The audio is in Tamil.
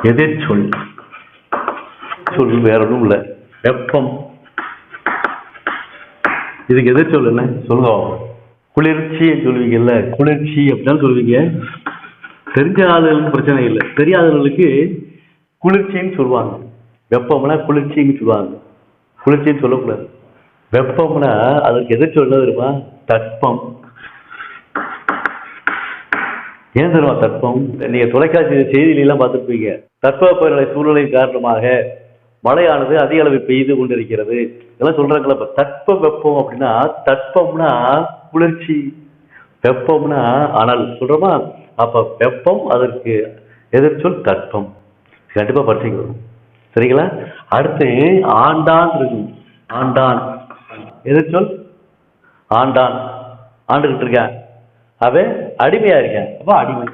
எதிர்ச்சொல். சொல் வேற ஒன்றும் இல்லை. வெப்பம். இதுக்கு எதிர்ச்சொல் என்ன சொல்லுங்க. குளிர்ச்சி சொல்லுவீங்கல்ல, குளிர்ச்சி அப்படிதான் சொல்லுவீங்க. தெரிஞ்ச ஆளுகளுக்கு பிரச்சனை இல்லை, தெரியாதவர்களுக்கு குளிர்ச்சின்னு சொல்லுவாங்க. வெப்பம்னா குளிர்ச்சின்னு சொல்லுவாங்க, குளிர்ச்சின்னு சொல்லக்கூடாது. வெப்பம்னா அதுக்கு எதிர்ச்சொல் என்ன தெரியுமா? தட்பம். ஏன் தெரியுமா தட்பம்? நீங்க தொலைக்காட்சி செய்தியிலாம் பார்த்துருப்பீங்க. தட்பவெப்பநிலை சூழ்நிலை காரணமாக மழையானது அதிக அளவு பெய்து கொண்டிருக்கிறது இதெல்லாம் சொல்றாங்களா. இப்ப தட்ப வெப்பம் அப்படின்னா, தட்பம்னா குளிர்ச்சி, வெப்பம்னா அனல் சொல்றோமா. அப்ப வெப்பம் அதற்கு எதிர்ச்சொல் தட்பம். கண்டிப்பா படிச்சுக்கணும், சரிங்களா? அடுத்து ஆண்டான் இருக்கும். ஆண்டான் எதிர்ச்சொல் ஆண்டான். ஆண்டுகிட்டு இருக்கேன், அவன் அடிமையா இருக்கேன், அப்ப அடிமை.